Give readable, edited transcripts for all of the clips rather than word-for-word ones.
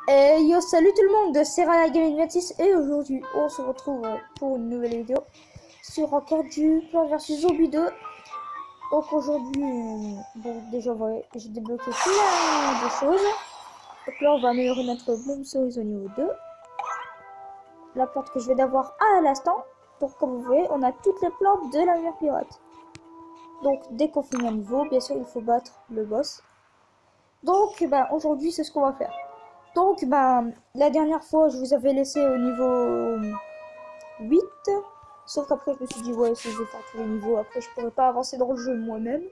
Et yo, salut tout le monde, c'est Raya Gaming 26 et aujourd'hui on se retrouve pour une nouvelle vidéo sur encore du Plants vs Zombies 2. Donc aujourd'hui, bon déjà ouais, j'ai débloqué plein de choses. Donc là on va améliorer notre bombe cerise au niveau 2. La plante que je vais d'avoir à l'instant. Donc comme vous voyez, on a toutes les plantes de la mer pirate. Donc dès qu'on finit un niveau, bien sûr il faut battre le boss. Donc ben, aujourd'hui c'est ce qu'on va faire. Donc, la dernière fois, je vous avais laissé au niveau 8. Sauf qu'après, je me suis dit, ouais, si je vais faire tous les niveaux, après, je pourrais pas avancer dans le jeu moi-même.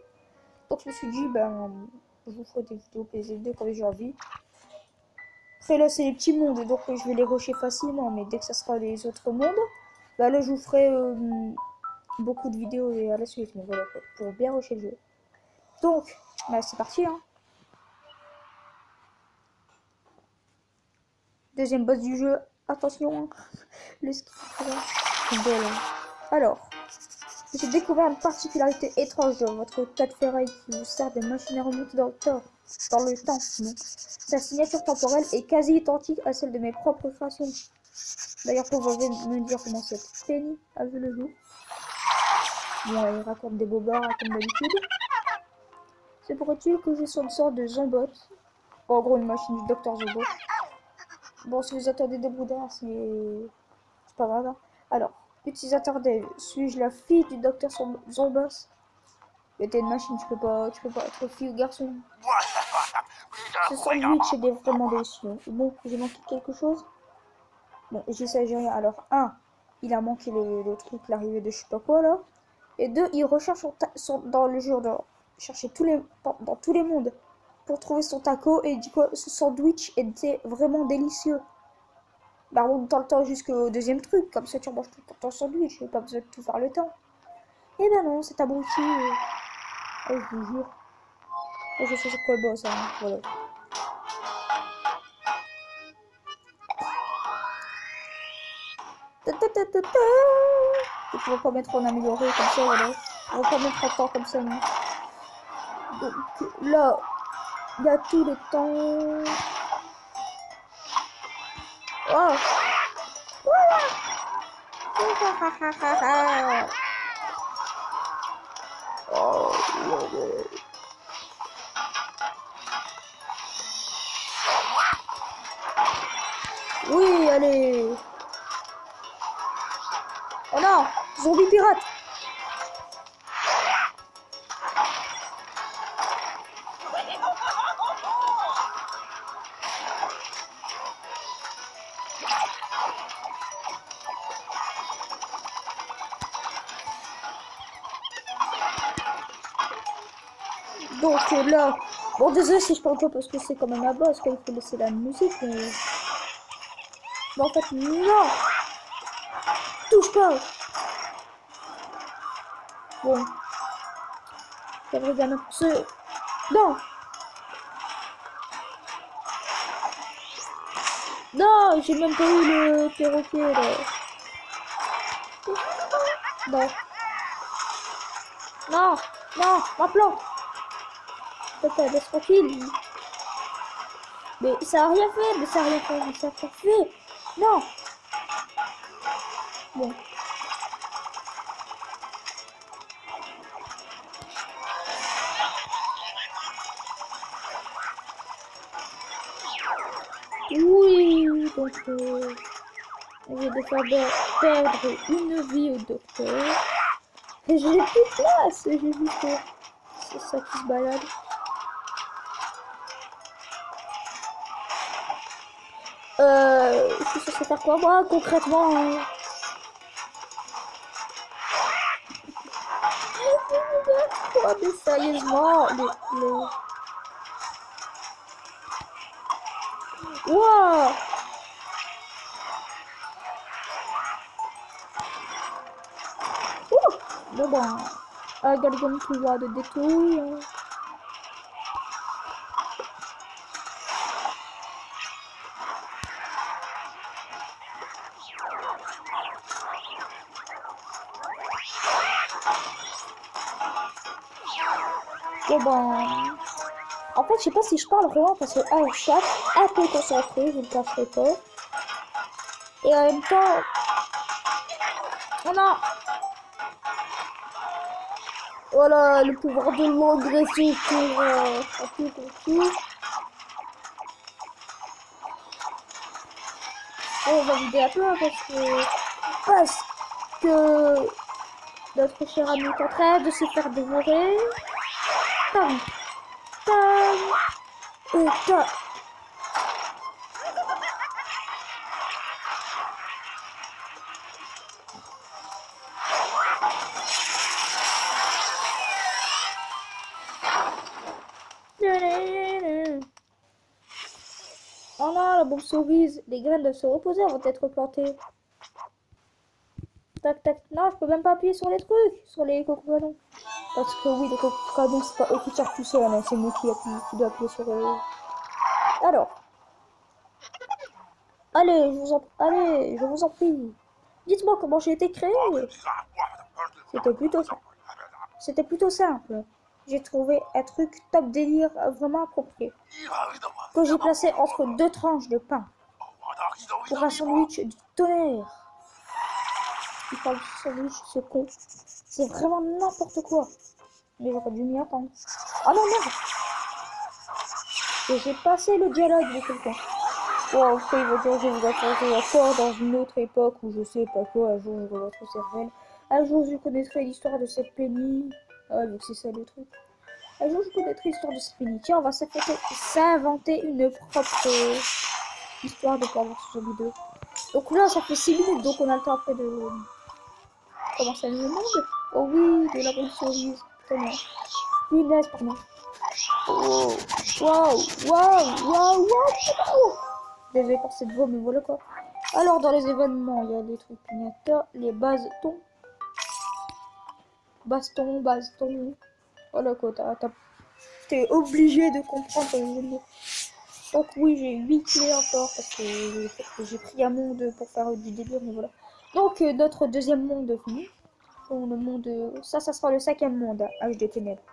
Donc, je me suis dit, je vous ferai des vidéos PZ2 quand j'ai envie. Après, là, c'est les petits mondes, donc je vais les rusher facilement. Mais dès que ça sera les autres mondes, là, je vous ferai beaucoup de vidéos et à la suite. Mais voilà, pour bien rusher le jeu. Donc, c'est parti, hein. Deuxième boss du jeu. Attention, le ski. Alors, j'ai découvert une particularité étrange de votre tas de ferraille qui vous sert de machine à remonter dans le temps. Non. Sa signature temporelle est quasi identique à celle de mes propres créations. D'ailleurs, vous pouvez me dire comment cette Penny a vu le jour. Bon, elle raconte des bobards comme d'habitude. C'est pourrait-il que je sois une sorte de zombot. En gros, une machine du docteur Zombot. Bon, si vous attendez des boudins, c'est pas grave. Hein. Alors, utilisateur Dave, suis-je la fille du docteur Zombos? Mais t'es une machine, tu peux pas être fille ou garçon. Ce sandwich est vraiment délicieux. Bon, j'ai manqué quelque chose. Bon, j'y sais rien. Alors, 1, il a manqué le truc, l'arrivée de je sais pas quoi là. Et 2, il recherche dans le jeu de chercher dans tous les mondes pour trouver son taco. Et il dit quoi? Ce sandwich était vraiment délicieux. Bah, on tend le temps jusqu'au deuxième truc. Comme ça, tu manges tout ton sandwich. Pas besoin de tout faire le temps. Et ben non, c'est abruti. Oh, je vous jure. Oh, je sais c'est quoi le boss, hein. Voilà. Donc, on va pas mettre en amélioré comme ça, voilà. On va pas mettre en temps comme ça, non. Donc là, il y a tout le temps. Oh! Voilà! Oh, ouais. Oui, allez! Oh non! Zombie pirate! Donc là, bon désolé si je parle pas parce que c'est quand même un boss, qu'il faut laisser la musique, mais... Bon, en fait, non! Touche pas! Bon. J'aimerais bien pour ce... Non! Non, j'ai même pas eu le perroquet là. Non. Non, non, ma plante. Putain, laisse tranquille. Mais ça a rien fait, mais ça a rien fait. Non. Bon. Oui, donc je vais devoir perdre une vie au docteur. Et j'ai plus de place, j'ai vu que c'est ça qui se balade. Je suis censé faire quoi moi concrètement hein. Oh, mais sérieusement, Wow. Bon Galgame qui voit de détruire. Bon En fait, je sais pas si je parle vraiment parce que je suis un peu concentrée, je ne le cacherai pas. Et en même temps... Oh non! Voilà, le pouvoir de l'engraisser pour un peu confus. Bon, on va vider un peu parce que notre cher ami est en train de se faire dévorer. Tam, tam, et tam. Oh non, la bombe sourise, les graines doivent se reposer avant d'être plantées. Tac, tac. Non, je peux même pas appuyer sur les trucs, sur les coco-canons. Parce que oui, les coco-canons, c'est pas eux qui tirent tout seul, hein, c'est moi qui appuie, qui dois appuyer sur eux. Alors. Allez, je vous en prie. Dites-moi comment j'ai été créé. C'était plutôt simple. J'ai trouvé un truc top délire vraiment approprié. Que j'ai placé entre deux tranches de pain. Pour un sandwich du tonnerre. Il parle de sandwich, ce con. C'est vraiment n'importe quoi. Mais j'aurais dû m'y attendre. Oh non, merde! Et j'ai passé le dialogue de quelqu'un. Wow, après il va dire je vous attendrai encore dans une autre époque où je sais pas quoi, un jour je votre cervelle. Un jour je connaîtrai l'histoire de cette Penny. Ah, donc c'est ça le truc. Un jour je connaîtrai l'histoire de cette Penny. Tiens, on va s'inventer une propre histoire de Plants vs Zombies 2. Donc là, ça fait 6 minutes, donc on a le temps après de commencer le monde. Oh oui, de la bonne cerise. Putain, punaise, pardon. Oh, waouh. Désolé pour cette voix, mais voilà quoi. Alors, dans les événements, il y a des trucs pignata, les bastons. Baston. Voilà quoi, t'es obligé de comprendre les mots. Donc oui, j'ai 8 clés encore parce que j'ai pris un monde pour faire du délire, mais voilà. Donc notre deuxième monde fini. Donc, le monde, ça sera le 5e monde, Âge des Ténèbres.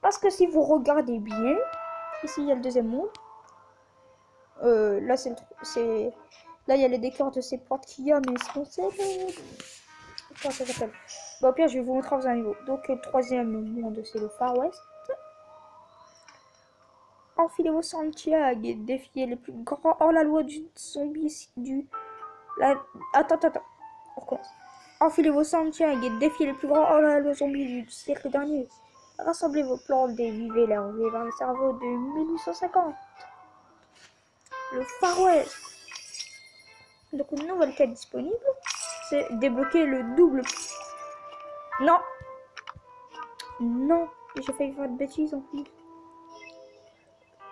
Parce que si vous regardez bien, ici il y a le deuxième monde. Là là il y a les décors de ces portes qu'il y a, mais est-ce qu'on sait comment ça s'appelle? Bon, au pire, je vais vous montrer dans un niveau. Donc le 3e monde, c'est le Far West. Enfilez vos Santiago et défiez les plus grands hors la loi du zombie Attends. Pourquoi? Enfilez vos Santiago et défiez les plus grands hors la loi zombie du siècle dernier. Rassemblez vos plantes et vivez la rue vers le cerveau de 1850. Le Far West. Donc une nouvelle quête disponible. C'est débloquer le double. Non, j'ai failli faire de bêtises en plus.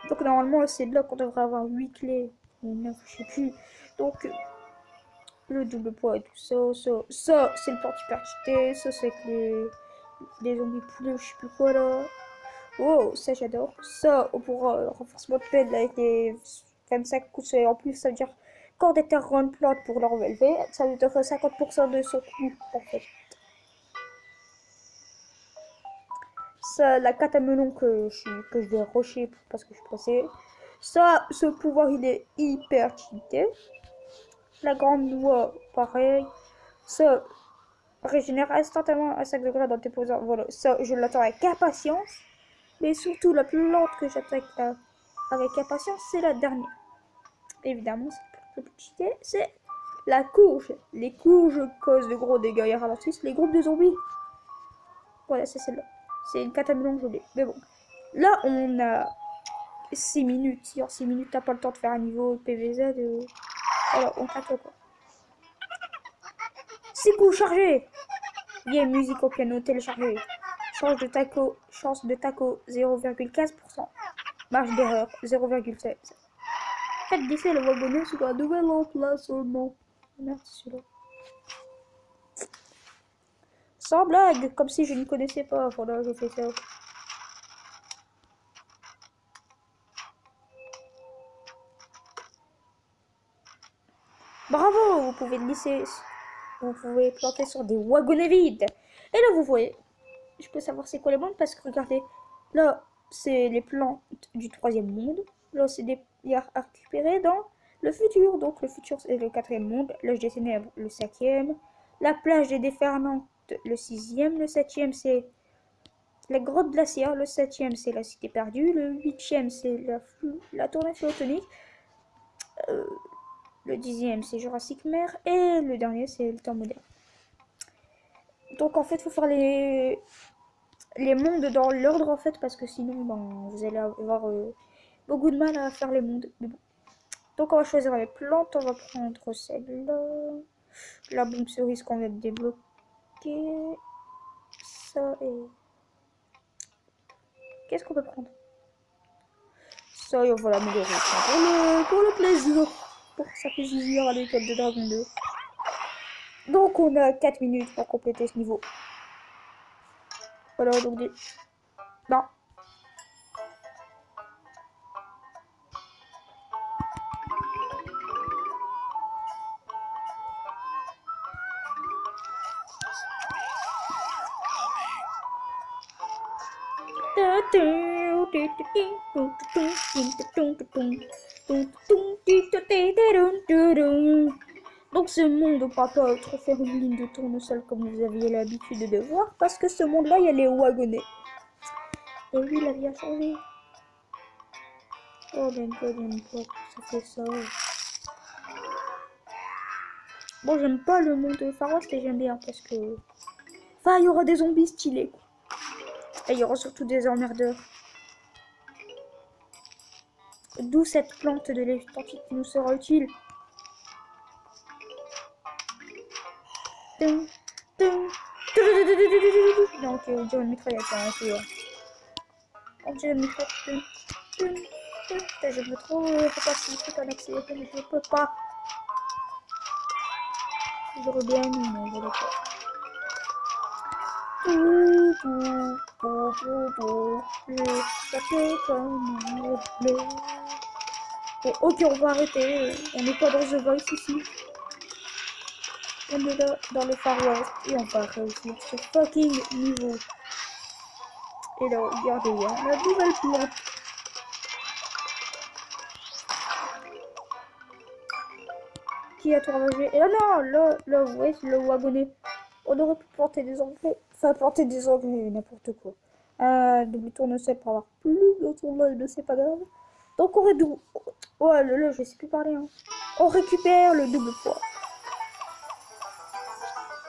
Donc normalement c'est là qu'on devrait avoir 8 clés. Ou 9, je sais plus. Donc le double poids et tout ça c'est le porte-hypertité. Ça c'est que les zombies poulets, je sais plus quoi là. Oh, ça j'adore. Ça pour renforcement de peine avec les 25 coups en plus, ça veut dire quand des terres run plante pour leur relever, ça veut dire 50% de son coup en fait. Ça, la carte à melon que je vais rusher parce que je suis pressée. Ça, ce pouvoir il est hyper cheaté. La grande loi, pareil. Ça régénère instantanément à 5 degrés dans tes posants. Voilà, ça je l'attends avec impatience. Mais surtout, la plus lente que j'attaque avec impatience, c'est la dernière. Évidemment, c'est plus cheaté. C'est la courge. Les courges causent de gros dégâts et ralentissent les groupes de zombies. Voilà, c'est celle-là. C'est une catamelon gelée. Mais bon. Là, on a 6 minutes. Si en 6 minutes, t'as pas le temps de faire un niveau PVZ, voilà, on t'attend quoi. 6 coups chargés. Yeah, musique au piano téléchargée. Chance de taco 0,15%. Marge d'erreur 0,16. Faites glisser le wagonnet sur un nouvel emplacement. Merde, celui-là. Sans blague, comme si je ne connaissais pas. Voilà, je fais ça. Bravo, vous pouvez glisser. Vous pouvez planter sur des wagonnets vides. Et là, vous voyez. Je peux savoir c'est quoi les mondes parce que regardez. Là, c'est les plantes du 3e monde. Là, c'est des milliards à récupérer dans le futur. Donc, le futur, c'est le 4e monde. L'âge des ténèbres, le 5e. La plage des déferlantes, le 6e. Le 7e, c'est la grotte glaciaire. Le 7e, c'est la cité perdue. Le 8e, c'est la tournée photonique. Le 10e, c'est Jurassic Mer. Et le dernier, c'est le temps moderne. Donc, en fait, il faut faire les mondes dans l'ordre, en fait, parce que sinon, ben, vous allez avoir beaucoup de mal à faire les mondes. Mais bon. Donc, on va choisir les plantes. On va prendre celle-là. La bombe cerise qu'on vient de débloquer. Ça et... Qu'est-ce qu'on peut prendre? Ça, et on va l'améliorer. Pour le plaisir. Pour que ça fait plaisir à l'école de Dragon 2. Donc, on a 4 minutes pour compléter ce niveau. Voilà, donc des... Non. Donc ce monde ne va pas trop faire une ligne de tournesol comme vous aviez l'habitude de voir, parce que ce monde-là, il y a les wagonnets. Et oui, la vie a changé. Oh, j'aime pas, ça fait ça. Bon, j'aime pas le monde de Far West et j'aime bien parce que... Enfin, il y aura des zombies stylés, quoi. Et il y aura surtout des emmerdeurs. D'où cette plante de l'étantite qui nous sera utile. Donc, on dirait une mitraillette, hein, on dirait une mitraillette. Je veux trop repasser le truc en accéléré, mais je ne peux pas. J'aurais bien aimé, mais je ne peux pas. Bon, ok, on va arrêter. On n'est pas dans The Voice ici. On est là dans le Far West et on va réussir ce fucking niveau. Et là, regardez, hein, la nouvelle plante. Qui a tout ravagé. Et là, non, là, vous voyez, le wagonnet. On aurait pu planter des engrais. Enfin, planter des engrais, n'importe quoi. Double tournesol pour avoir plus de tournesol, c'est pas grave. Donc, on redouble. Ouais, là, je sais plus parler. Hein. On récupère le double poids.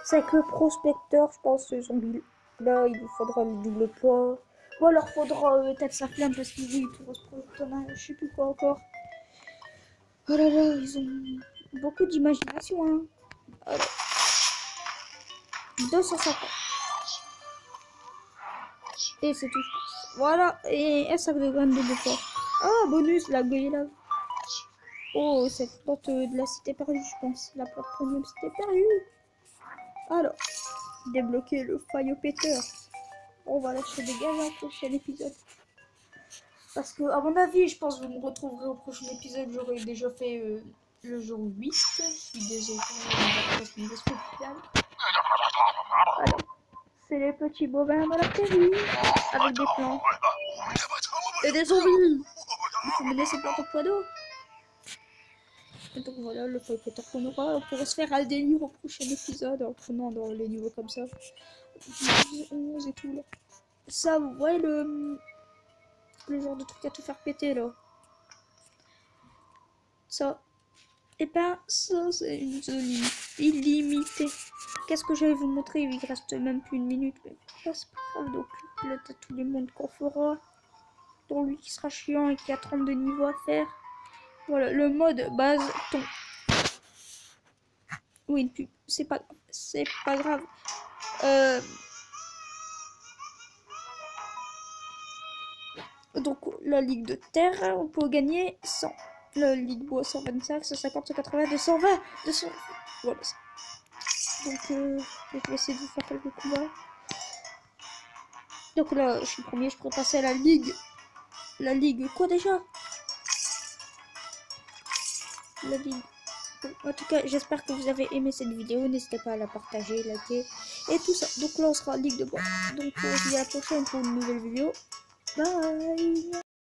C'est que le prospecteur, je pense, zombie. Là, il nous faudra le double poids. Ou alors, faudra peut-être sa flamme parce qu'il oui, pour se projeter, je sais plus quoi encore. Oh là là, ils ont beaucoup d'imagination. Hein. Alors, 250. Et c'est tout. Voilà, et un sac de graines de poids. Ah, bonus, la goyave. Oh, cette plante de la cité perdue, je pense. La plante premium cité perdue. Alors, débloquer le Fire-Péteur. On va lâcher des gaz au prochain épisode. Parce que, à mon avis, je pense que vous me retrouverez au prochain épisode. J'aurais déjà fait le jour 8. Je suis désolée pour niveau spécial. Alors, c'est les petits bovins dans la prairie. Avec des plantes. Et des zombies. Il faut mener ces plantes au poids d'eau. Donc voilà, le Fire-Péteur qu'on aura. On pourra se faire un délire au prochain épisode en prenant dans les niveaux comme ça. 11 et tout là. Ça, vous voyez le genre de truc à tout faire péter là. Ça. Et ben, ça c'est une zone illimitée. Qu'est-ce que je vais vous montrer? Il reste même plus une minute. Mais c'est pas grave. Donc là, t'as tous les mondes qu'on fera. Dont lui qui sera chiant et qui a 32 niveaux à faire. Voilà, le mode base ton. Oui, une pub. C'est pas grave. Donc la ligue de terre, on peut gagner 100. La ligue bois 125, 150, 180, 220, 200. Voilà. Donc je vais essayer de vous faire quelques combats. Donc là, je suis premier, je pourrais passer à la ligue. La ligue quoi déjà? La ligue. En tout cas, j'espère que vous avez aimé cette vidéo. N'hésitez pas à la partager, liker et tout ça. Donc là, on sera ligue de bois. Donc on se dit à la prochaine pour une nouvelle vidéo. Bye.